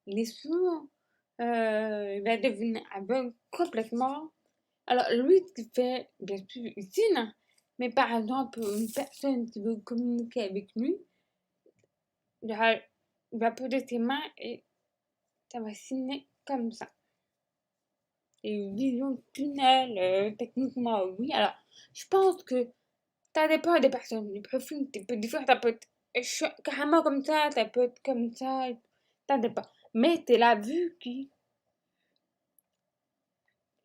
Il est sourd. Il va devenir aveugle complètement. Alors, lui, ce qu'il fait, bien sûr, il signe. Mais par exemple, une personne qui veut communiquer avec lui, il va poser ses mains et ça va signer comme ça. Et une vision tunnel, techniquement, oui. Alors, je pense que ça dépend des personnes. Les profils, tu peux différent. Ça peut être carrément comme ça peut être comme ça. Ça dépend. Mais c'est la vue qui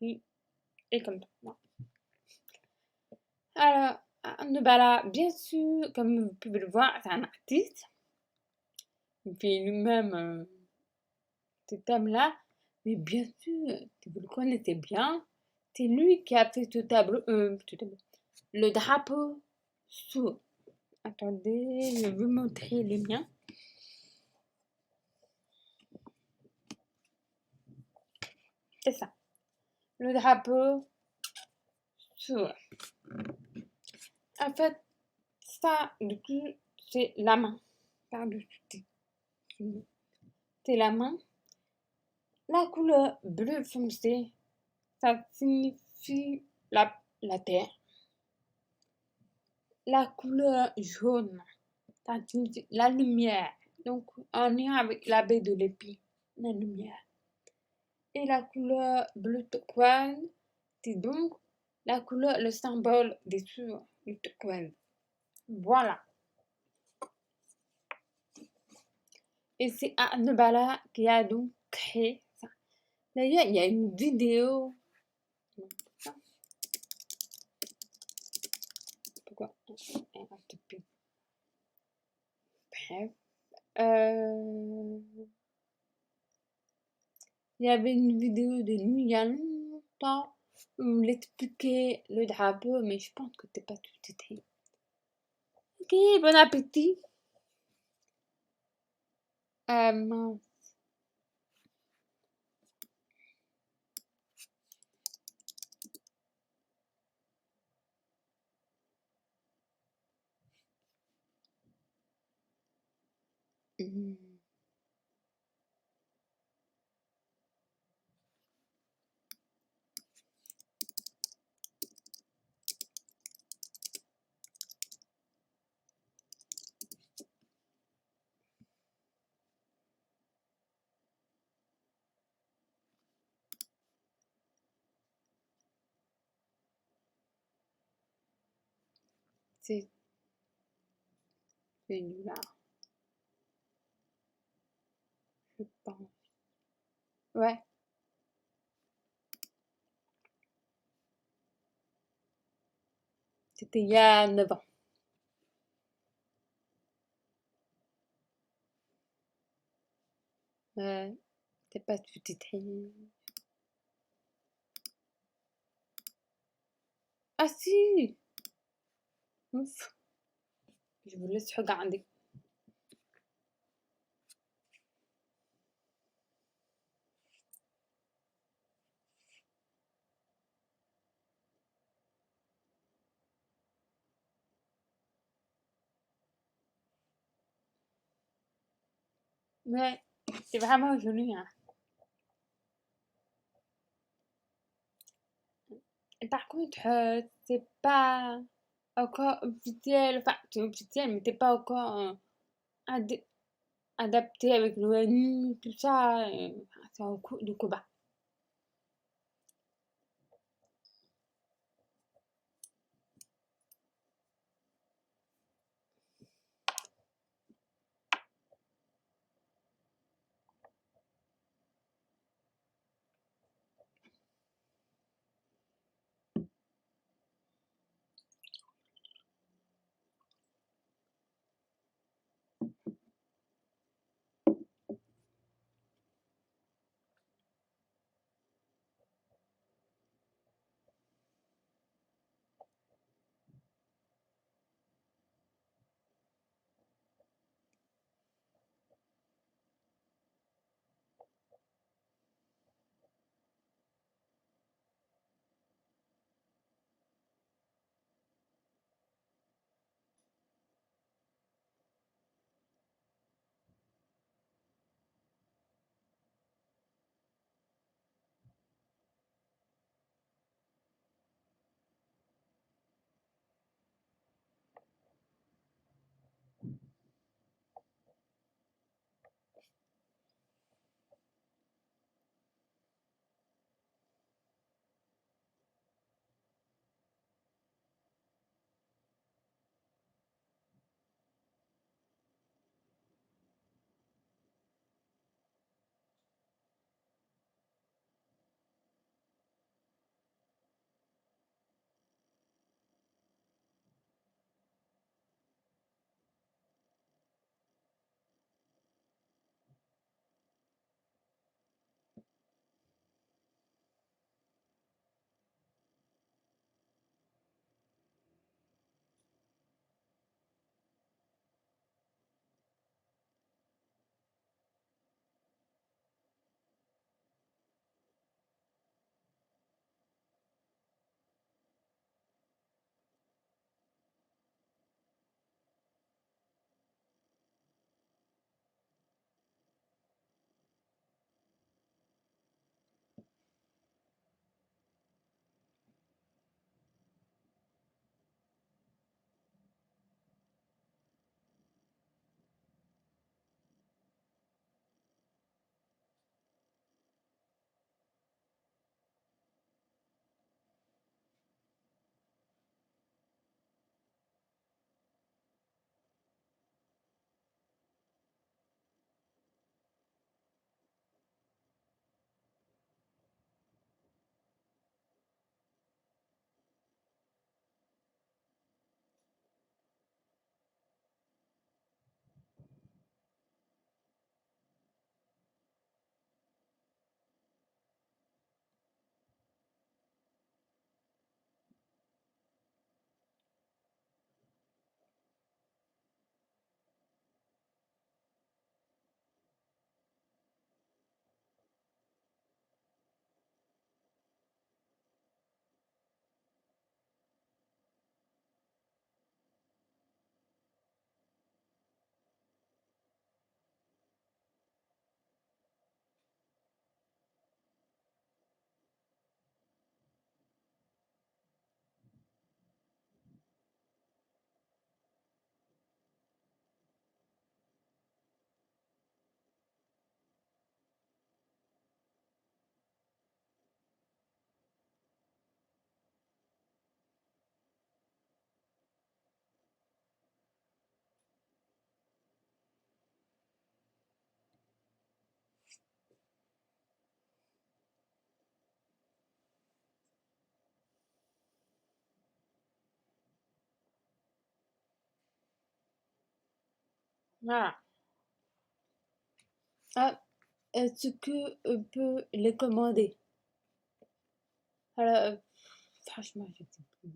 est comme ça. Voilà. Alors, Nubala, bien sûr, comme vous pouvez le voir, c'est un artiste. Il fait lui-même ce thème-là. Mais bien sûr, si vous le connaissez bien, c'est lui qui a fait ce tableau, le drapeau sourd. Attendez, je vais vous montrer les miens. C'est ça. Le drapeau sourd. En fait, ça, du coup, c'est la main. Par-dessus. C'est la main. La couleur bleu foncé, ça signifie la terre. La couleur jaune, ça signifie la lumière. Donc, en lien avec la baie de l'épi, la lumière. Et la couleur bleu turquoise, c'est donc la couleur, le symbole des cieux, le turquoise. Voilà. Et c'est Annabala qui a donc créé ça. D'ailleurs, il y a une vidéo. Pourquoi? Bref. Il y avait une vidéo de lui il y a longtemps où il expliquait le drapeau, mais je pense que t'es pas tout été. Ok, bon appétit. Mince. C'est celui-là, je pense. Ouais, c'était il y a 9 ans. C'est pas tout était. Ah si! Ouf, je vous laisse regarder. Ouais, c'est vraiment joli, hein. Et par contre, c'est pas encore officiel, enfin, c'est officiel, mais c'est pas encore ad- adapté avec l'ONU, tout ça. Enfin, c'est en cours de combat. Voilà. Ah, est-ce que peut les commander? Alors, franchement, je sais plus.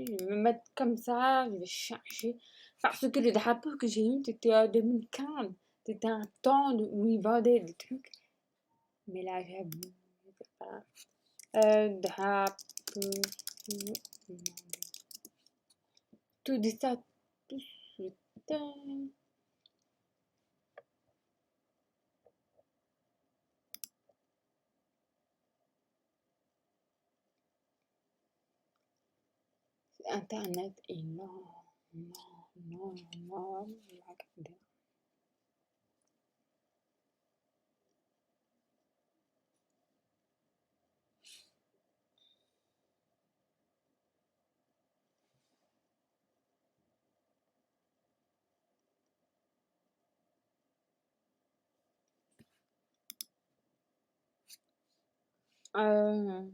Je vais me mettre comme ça, je vais chercher. Parce que le drapeau que j'ai eu, c'était en 2015. C'était un temps où ils vendaient des trucs. Mais là, j'avoue, je sais pas. Drapeau. Tout dit ça tout de suite. Internet est non, non, non, non. Regardez. Euh,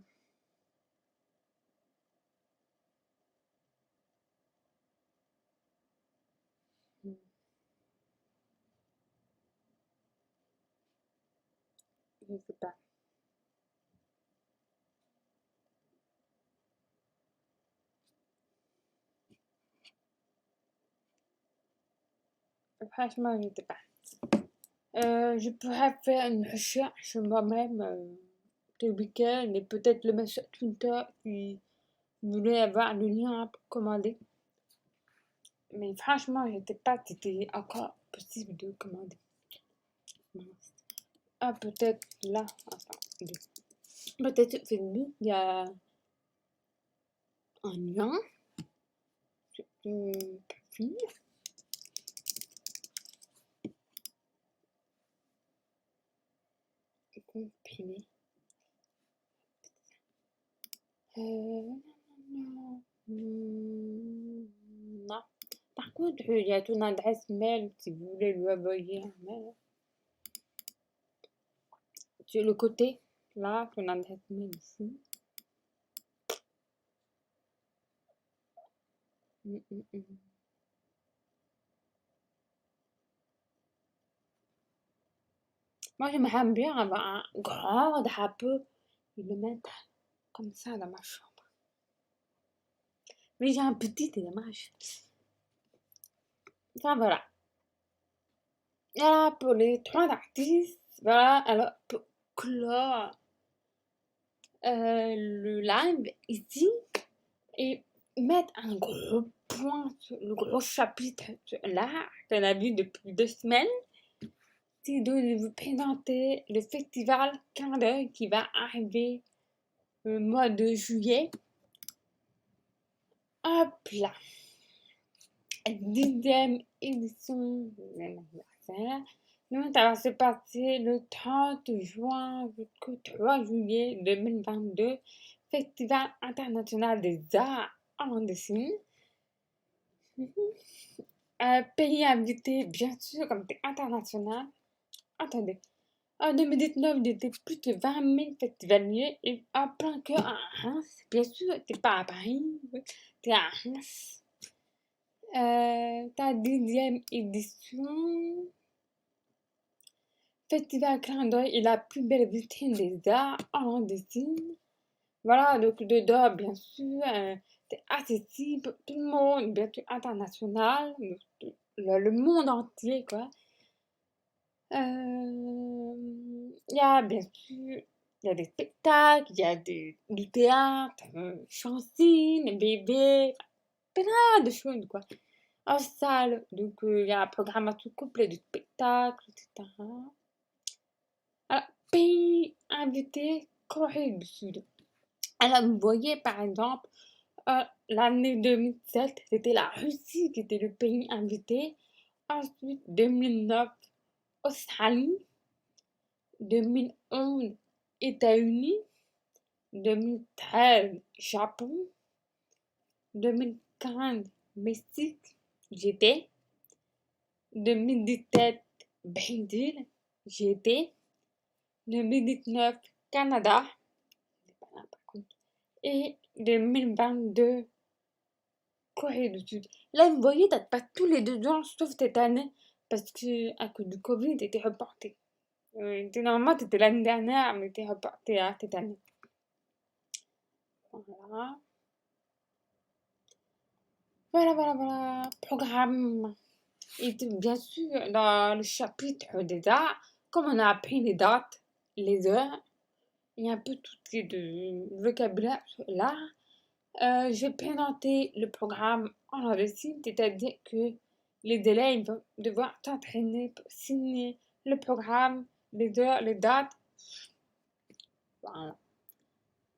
je sais pas. Franchement, je sais pas. Je pourrais faire une recherche moi-même ce week-end et peut-être le mettre sur Twitter qui voulait avoir le lien pour commander. Mais franchement, je ne sais pas si c'était encore possible de commander. Ah, peut-être là. Attends. Peut-être sur Facebook, il y a un lien. Profil. Comprimer. Non. Par contre, il y a ton adresse mail si vous voulez lui envoyer un mail. Sur le côté, là, ton adresse mail ici. Moi, j'aimerais bien avoir un grand drapeau et le mettre comme ça dans ma chambre. Mais j'ai un petit, c'est dommage. Enfin, voilà. Voilà pour les 3 artistes. Voilà, alors pour clore le live ici et mettre un gros point sur le gros chapitre sur l'art qu'on a vu depuis 2 semaines, c'est de vous présenter le festival Clin d'œil qui va arriver le mois de juillet. Hop là! 10e édition de l'anniversaire. Donc, ça va se passer le 30 juin jusqu'au 3 juillet 2022. Festival international des arts en dessin. Pays invité, bien sûr, comme c'est international. Attendez. En 2019, il y était plus de 20 000 festivaliers et en plein cœur à Reims. Bien sûr, c'est pas à Paris, c'est à Reims. Ta 10e édition. Festival Clin d'œil est la plus belle vitrine des arts en dessin. Voilà, donc dedans, bien sûr, c'est accessible pour tout le monde, bien sûr, international, le monde entier, quoi. Il y a, bien sûr, il y a des spectacles, il y a du théâtre, chansons, bébés, plein de choses, quoi. En salle, donc il y a un programmation complète de spectacles, etc. Alors, pays invité, Corée du Sud. Alors, vous voyez, par exemple, l'année 2007, c'était la Russie qui était le pays invité. Ensuite, 2009, Australie. 2011, États-Unis. 2013, Japon. 2015, Mexique. J'étais. 2017, Brésil. J'étais. 2019, Canada. Par contre. Et 2022, Corée du Sud. Là, vous voyez, t'as pas tous les 2 ans, sauf cette année. parce que à cause du Covid, était reporté. Normalement, c'était l'année dernière, mais était reporté à cette année. Voilà. Voilà. Programme. Et bien sûr, dans le chapitre des dates, comme on a appris les dates, les heures, il y a un peu tout de vocabulaire là. Je vais présenter le programme en nordicien, c'est-à-dire que les élèves vont devoir s'entraîner pour signer le programme, les heures, les dates.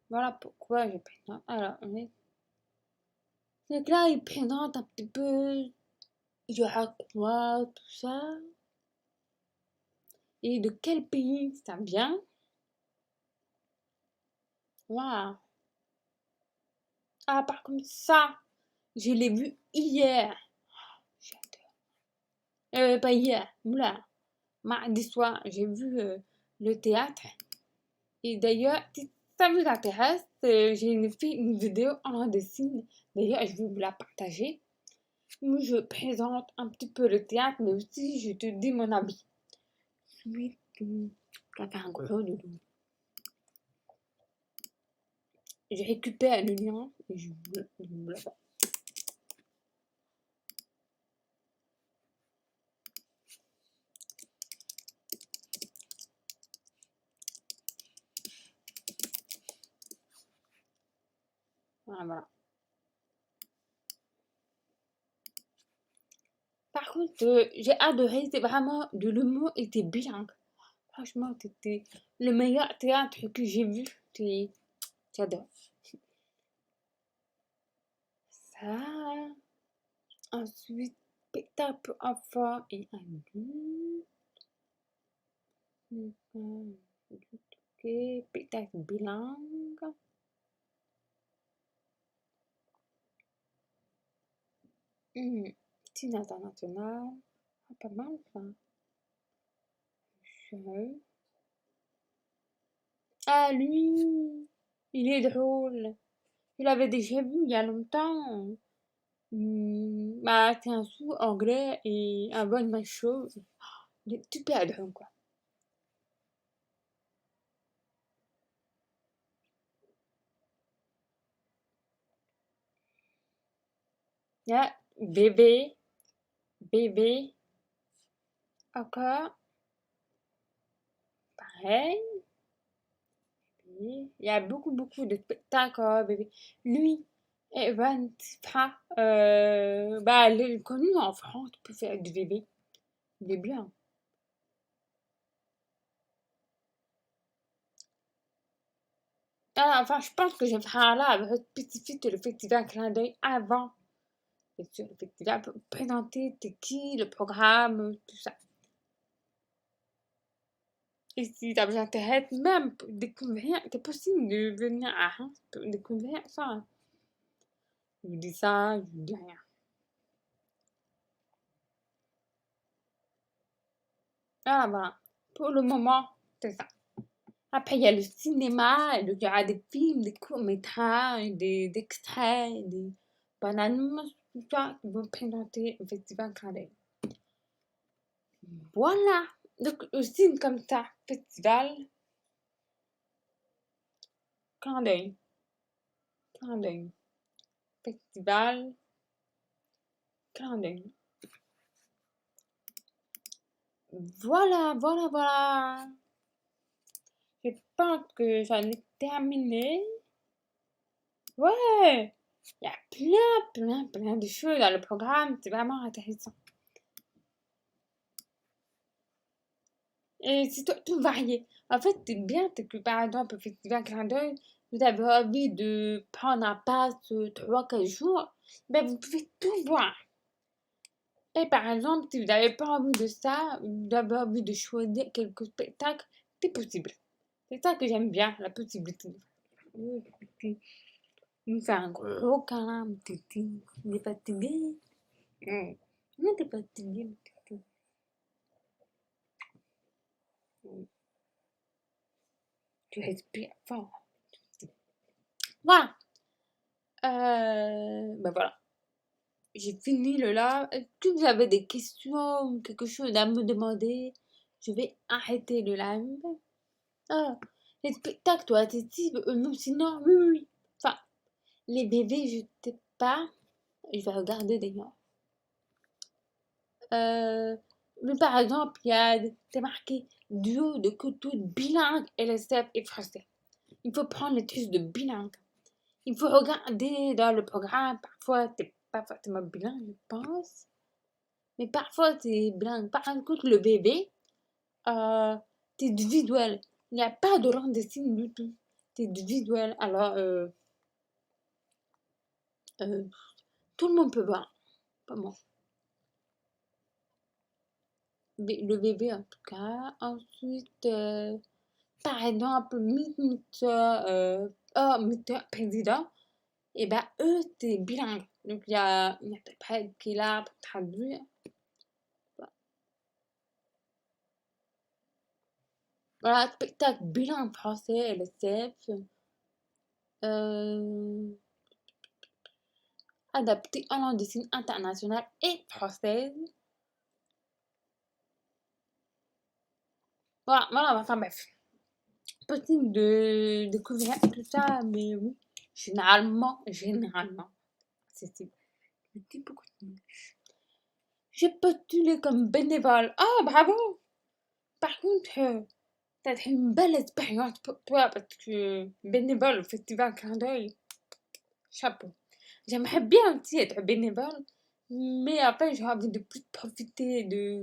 Voilà pourquoi je présente. Alors, donc là, il présente un petit peu, il raconte tout ça. Et de quel pays ça vient. Waouh. Ah, par contre, ça, je l'ai vu hier. J'adore. Pas hier, là. Mardi soir, j'ai vu le théâtre. Et d'ailleurs, si ça vous intéresse, j'ai fait une vidéo en dessin. D'ailleurs, je vais vous la partager. Où je présente un petit peu le théâtre, mais aussi je te dis mon avis. Oui, ça fait un gros doudou. Je récupère le lien et je vous le fais. Voilà. Par contre, j'ai adoré, c'était vraiment de l'humour était bilingue. Franchement, c'était le meilleur théâtre que j'ai vu. J'adore. Ça. Ensuite, spectacle pour enfants et adultes. Ok, spectacle bilingue. Style international. Ah, pas mal ça. Jeu. Ah, lui, il est drôle. Je l'avais déjà vu il y a longtemps. Bah, c'est un sous anglais et un bon macho. Il est super drôle, quoi. Il y a bébé, encore, pareil. Il y a beaucoup de spectacles, bébé. Lui, Evan Tipra, bah, il est connu en France pour faire du bébé. Il est bien. Ah, enfin, je pense que je ferai là avec spécifique le festival Clin d'œil avant. Bien sûr, le festival pour présenter t'es qui, le programme, tout ça. Et si ça vous intéresse, même pour découvrir, c'est possible de venir à Reims pour découvrir ça. Hein. Je vous dis ça, je vous dis rien. Voilà. Pour le moment, c'est ça. Après, il y a le cinéma, il y aura des films, des courts-métrages, des extraits, des bananes, tout ça qui vont présenter au Festival Clin d'œil. Voilà. Donc, aussi comme ça, Festival Clin d'œil. Clin d'œil. Festival Clin d'œil. Voilà. Je pense que j'en ai terminé. Ouais, il y a plein de choses dans le programme. C'est vraiment intéressant. Et c'est tout varié. En fait, c'est bien c'est que par exemple, au Festival Clin d'œil, vous avez envie de prendre un pass 3-4 jours, ben vous pouvez tout voir. Et par exemple, si vous n'avez pas envie de ça, vous avez envie de choisir quelques spectacles, c'est possible. C'est ça que j'aime bien, la possibilité. Il me fait un gros câlin, mon tété. Il est fatigué. Non, t'es fatigué, mon tété. Tu respires fort. Voilà. Ben voilà. j'ai fini le live. Est-ce que vous avez des questions ou quelque chose à me demander? Je vais arrêter le live. Ah, les spectacles, toi, t'es type, non, sinon, oui, oui, oui. Enfin, les bébés, je sais pas. Je vais regarder d'ailleurs. Mais par exemple, c'est marqué duo de couteaux bilingue LSF et français. Il faut prendre les trucs de bilingue. Il faut regarder dans le programme. Parfois, t'es pas forcément bilingue, je pense. Mais parfois, t'es bilingue. Par contre, le bébé, euh, t'es du visuel. Il n'y a pas de langue de signes du tout. T'es du visuel. Alors, euh, tout le monde peut voir. Pas moi. Le bébé, en tout cas. Ensuite, par exemple, ministre président, et ben eux, c'est bilingue. Donc, il y a une interprète qui est là pour traduire. Voilà, spectacle bilingue français, LSF. Euh, adapté en langue de signes internationale et française. Voilà, voilà, enfin bref. Possible de découvrir tout ça, mais oui, généralement, c'est ça. Je dis beaucoup de mots. J'ai postulé comme bénévole. Ah, bravo! Par contre, ça a été une belle expérience pour toi parce que bénévole au festival Clin d'œil, chapeau. J'aimerais bien aussi être bénévole, mais après, j'ai envie de plus profiter de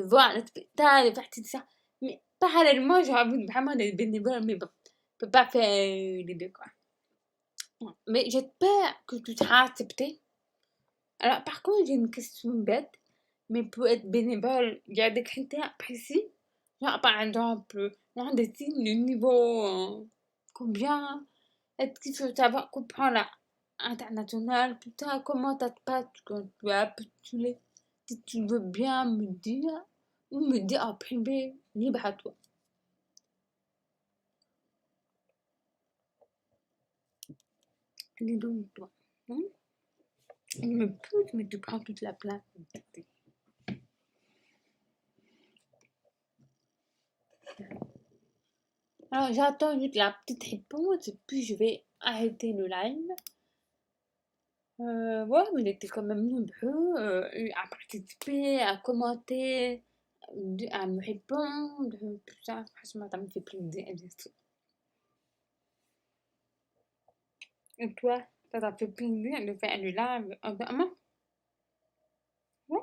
voir le spectacle, de partir de ça. Mais parallèlement, j'ai envie vraiment d'être bénévole, mais bon, je peux pas faire les deux, quoi. Mais j'espère que tu seras accepté. Alors, par contre, j'ai une question bête, mais pour être bénévole, il y a des critères précis. Genre, par exemple, on décide le niveau combien. Est-ce qu'il faut savoir comprendre la international, tout ça, comment ça se passe quand tu as postulé? Si tu veux bien me dire, ou me dire en privé, libre à toi. Dis donc, toi. Hein? Il me pousse, mais tu prends toute la place. Alors, j'attends juste la petite réponse, et puis je vais arrêter le live. Ouais, mais il était quand même nombreux à participer, à commenter, à me répondre, tout ça. Franchement, ça me fait plaisir, bien sûr. Et toi, ça t'a fait plaisir de faire le live avec moi? Ouais,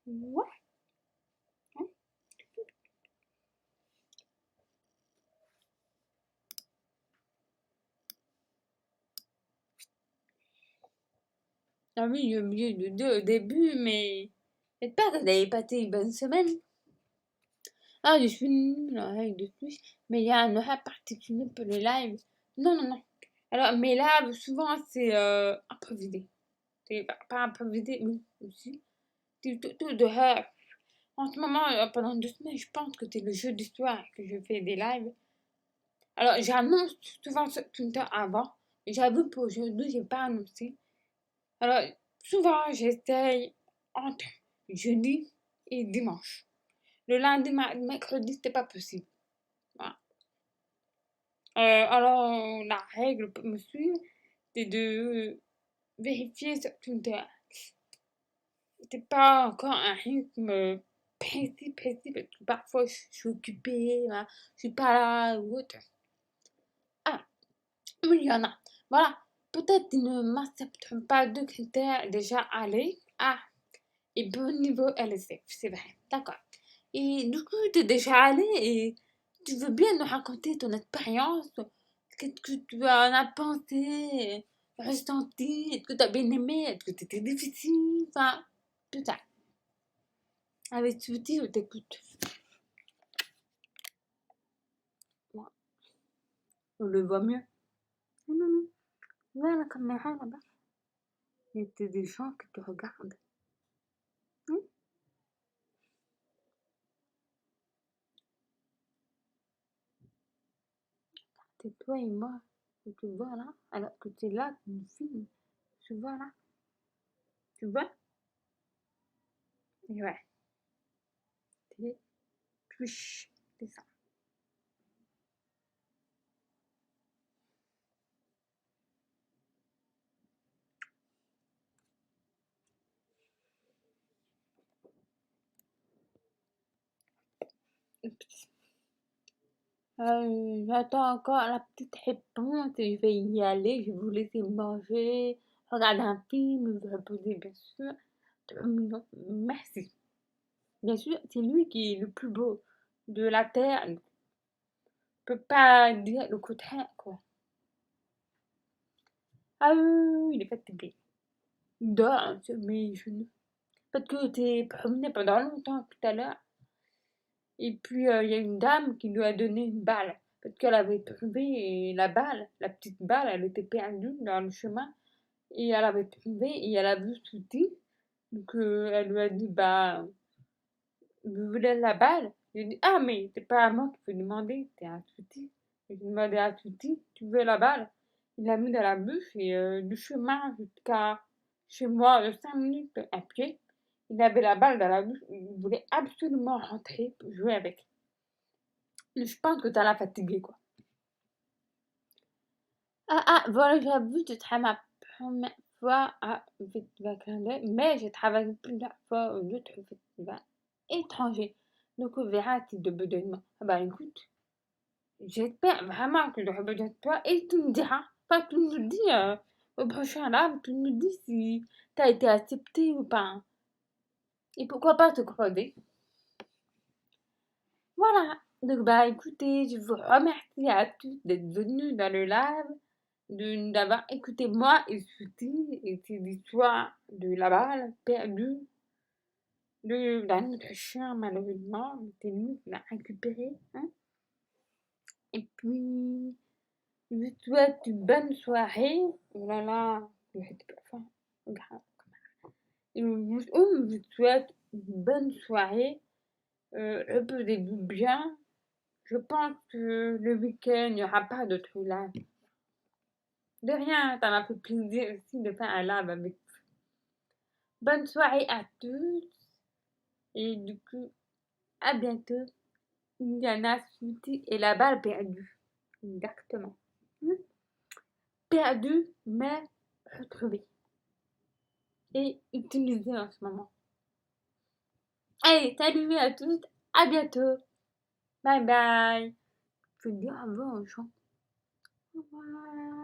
ouais. Hein. Ah oui, j'ai oublié de dire au début, mais j'espère que vous avez passé une bonne semaine. Ah, je suis nulle en règle de plus, mais il y a un horaire particulier pour le live. Non, non, non. Alors, mes lives, souvent, c'est improvisé. C'est pas improvisé, oui, aussi. C'est tout de heures. En ce moment, pendant 2 semaines, je pense que c'est le jeu d'histoire que je fais des lives. Alors, j'annonce souvent sur Twitter avant. J'avoue pour aujourd'hui, j'ai pas annoncé. Alors, souvent, j'essaye entre jeudi et dimanche. Le lundi, mercredi, c'était pas possible. Voilà. Alors, la règle pour me suivre, c'est de vérifier sur Twitter. C'est pas encore un rythme précis, parce que parfois je suis occupée, voilà, je suis pas là ou autre. Ah, oui, il y en a. Voilà, peut-être ils ne m'accepteront pas deux critères déjà allés. Ah, et bon niveau LSF, c'est vrai, d'accord. Et du coup, tu es déjà allé et tu veux bien nous raconter ton expérience? Qu'est-ce que tu en as pensé, ressenti? Est-ce que tu as bien aimé? Est-ce que c'était difficile? Enfin, tout ça. Avec Sweetie, je t'écoute. Moi, on le voit mieux. Non, non, non. Là, la caméra là-bas. Il y a des gens qui te regardent. Hein. C'est toi et moi que tu vois là, alors que tu es là, tu me filmes. Tu vois là. Tu vois? Et ouais, c'est plus, c'est ça. J'attends encore la petite réponse et je vais y aller. Je vais vous laisser manger, regarder un film, vous reposer, bien sûr. Non, merci. Bien sûr, c'est lui qui est le plus beau de la terre. On ne peut pas dire le contraire, quoi. Ah oui, oui, oui, il est fatigué. Il dort sur mes genoux. Parce que t'es promené pendant longtemps tout à l'heure. Et puis, il y a une dame qui lui a donné une balle. Parce qu'elle avait trouvé la balle, la petite balle, elle était perdue dans le chemin. Et elle avait trouvé et elle a vu Tutti. Donc, elle lui a dit, bah, vous voulez la balle? J'ai dit, ah, mais c'est pas à moi qu'il faut demander, c'est à Tutti. J'ai demandé à Tutti, tu veux la balle? Il l'a mis dans la bouche et du chemin jusqu'à chez moi, de 5 minutes à pied, il avait la balle dans la bouche. Il voulait absolument rentrer pour jouer avec. Je pense que ça l'a fatigué, quoi. Ah, voilà, j'avoue, ce sera ma première fois à Festival Clin mais j'ai travaillé plusieurs fois aux autres festivals étrangers. Donc, on verra si de besoin de moi. Ah bah écoute, j'espère vraiment que j'aurai besoin de toi et tu me diras. Enfin, tu me dis au prochain live, tu me dis si t'as été accepté ou pas. Et pourquoi pas te croiser. Voilà. Donc, bah écoutez, je vous remercie à tous d'être venus dans le live, d'avoir écouté moi et Souti et ces histoires de la balle perdue d'un autre chien, malheureusement. C'est nous qui l'a récupéré. Hein. Et puis, je vous souhaite une bonne soirée. Oh là là, je sais pas, enfin, grave. Je vous souhaite une bonne soirée. Reposez-vous bien. Je pense que le week-end, il n'y aura pas d'autre live. De rien, ça m'a fait plaisir aussi de faire un live avec vous. Bonne soirée à tous. Et du coup, à bientôt. Indiana Sweetie et la balle perdue. Exactement. Perdue, mais retrouvée. Et utilisée en ce moment. Allez, salut à tous. À bientôt. Bye bye. Je veux dire avant, chant. Au revoir.